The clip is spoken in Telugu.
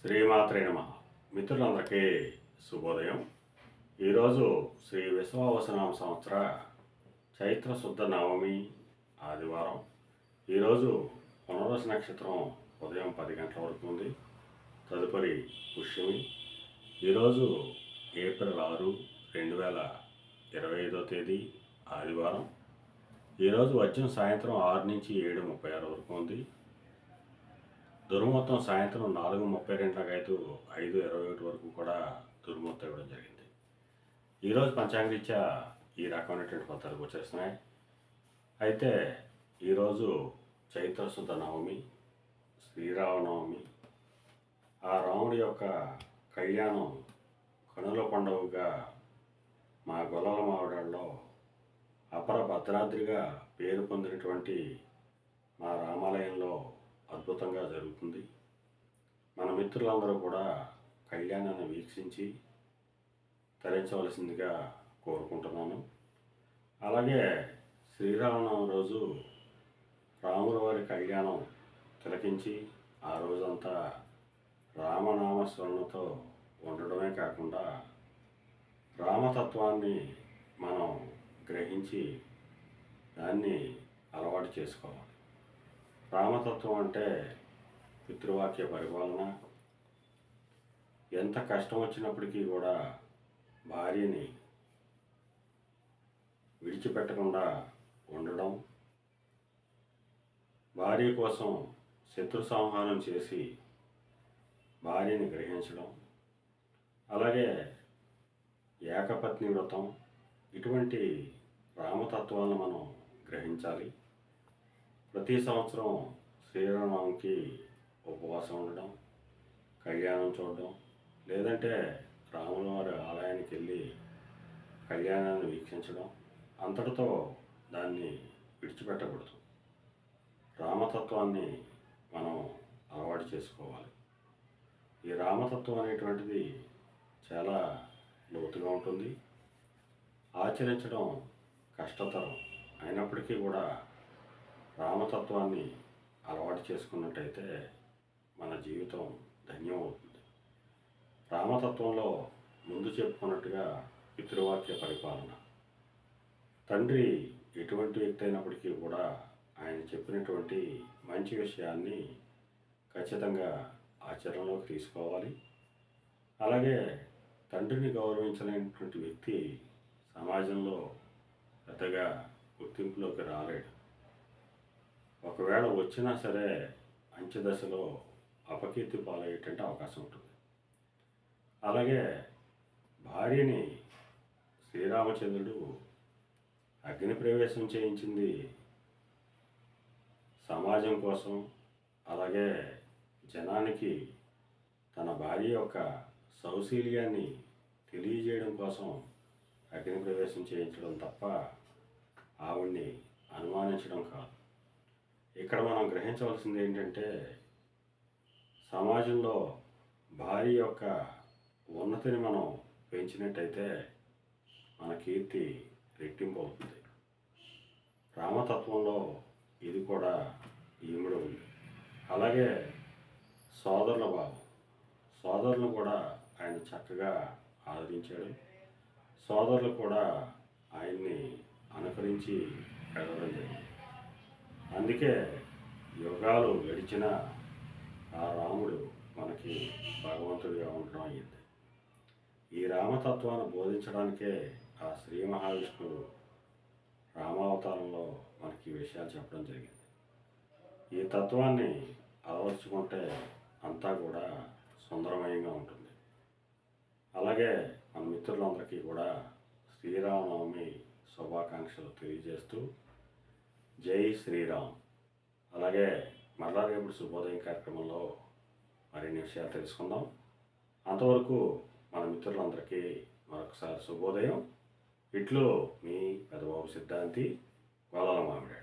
శ్రీమాత్రే నమః. మిత్రులందరికీ శుభోదయం. ఈరోజు శ్రీ విశ్వావసునామ సంవత్సర చైత్ర శుద్ధ నవమి ఆదివారం. ఈరోజు పునర్వసు నక్షత్రం ఉదయం 10 గంటల వరకు ఉంది. తదుపరి పుష్యమి. ఈరోజు ఏప్రిల్ 6, 2025 తేదీ ఆదివారం. ఈరోజు వర్జం సాయంత్రం 6 నుంచి 7:36 వరకు ఉంది. దుర్ముహూర్తం సాయంత్రం 4:32 5:21 వరకు కూడా దుర్ముహూర్తం ఇవ్వడం జరిగింది. ఈరోజు పంచాంగరీత్యా ఈ రకమైనటువంటి ఫలితాలు వచ్చేస్తున్నాయి. అయితే ఈరోజు చైత్ర శుద్ధ నవమి, శ్రీరామనవమి. ఆ రాముడి యొక్క కళ్యాణం కనుల పండుగగా మా గొల్లల మావిడాల్లో అపర భద్రాద్రిగా పేరు పొందినటువంటి మా రామాలయంలో అద్భుతంగా జరుగుతుంది. మన మిత్రులందరూ కూడా కళ్యాణాన్ని వీక్షించి తరించవలసిందిగా కోరుకుంటున్నాను. అలాగే శ్రీరామనవమి రోజు రాముల వారి కళ్యాణం తిలకించి ఆ రోజంతా రామనామస్మరణతో ఉండడమే కాకుండా రామతత్వాన్ని మనం గ్రహించి దాన్ని అలవాటు చేసుకోవాలి. రామతత్వం అంటే పితృవాక్య పరిపాలన. ఎంత కష్టం వచ్చినప్పటికీ కూడా భార్యని విడిచిపెట్టకుండా ఉండడం, భార్య కోసం శత్రు సంహారం చేసి భార్యని గ్రహించడం, అలాగే ఏకపత్ని వ్రతం, ఇటువంటి రామతత్వాలను మనం గ్రహించాలి. ప్రతి సంవత్సరం శ్రీరామనవమికి ఉపవాసం ఉండడం, కళ్యాణం చూడడం, లేదంటే రాముల వారి ఆలయానికి వెళ్ళి కళ్యాణాన్ని వీక్షించడం, అంతటితో దాన్ని విడిచిపెట్టకూడదు. రామతత్వాన్ని మనం అలవాటు చేసుకోవాలి. ఈ రామతత్వం అనేటువంటిది చాలా లోతుగా ఉంటుంది. ఆచరించడం కష్టతరం అయినప్పటికీ కూడా రామతత్వాన్ని అలవాటు చేసుకున్నట్టయితే మన జీవితం ధన్యం అవుతుంది. రామతత్వంలో ముందు చెప్పుకున్నట్టుగా పితృవాక్య పరిపాలన. తండ్రి ఎటువంటి వ్యక్తి అయినప్పటికీ కూడా ఆయన చెప్పినటువంటి మంచి విషయాన్ని ఖచ్చితంగా ఆచరణలోకి తీసుకోవాలి. అలాగే తండ్రిని గౌరవించలేనటువంటి వ్యక్తి సమాజంలో పెద్దగా గుర్తింపులోకి రాలేడు. ఒకవేళ వచ్చినా సరే అంచెదశలో అపకీర్తి పాలయ్యేటువంటి అవకాశం ఉంటుంది. అలాగే భార్యని శ్రీరామచంద్రుడు అగ్ని ప్రవేశం చేయించింది సమాజం కోసం, అలాగే జనానికి తన భార్య యొక్క సౌశీల్యాన్ని తెలియజేయడం కోసం అగ్ని ప్రవేశం చేయించడం తప్ప ఆవిడ్ని అనుమానించడం కాదు. ఇక్కడ మనం గ్రహించవలసింది ఏంటంటే, సమాజంలో భార్య యొక్క ఉన్నతిని మనం పెంచినట్టయితే మన కీర్తి రెట్టింపు అవుతుంది. రామతత్వంలో ఇది కూడా ఈముడు ఉంది. అలాగే సోదరుల భావం, సోదరులను కూడా ఆయన చక్కగా ఆదరించాడు. సోదరులు కూడా ఆయన్ని అనుకరించి ఎదగడం జరిగింది. అందుకే యుగాలు గడిచిన ఆ రాముడు మనకి భగవంతుడిగా ఉండడం అయ్యింది. ఈ రామతత్వాన్ని బోధించడానికే ఆ శ్రీ మహావిష్ణువు రామావతారంలో మనకి ఈ విషయాలు చెప్పడం జరిగింది. ఈ తత్వాన్ని అలవర్చుకుంటే అంతా కూడా సుందరమయంగా ఉంటుంది. అలాగే మన మిత్రులందరికీ కూడా శ్రీరామనవమి శుభాకాంక్షలు తెలియజేస్తూ జై శ్రీరామ్. అలాగే మరలా రేపు శుభోదయం కార్యక్రమంలో మరిన్ని విషయాలు తెలుసుకుందాం. అంతవరకు మన మిత్రులందరికీ మరొకసారి శుభోదయం. ఇట్లు మీ పెదబాబు సిద్ధాంతి, గొల్లల మామిడి.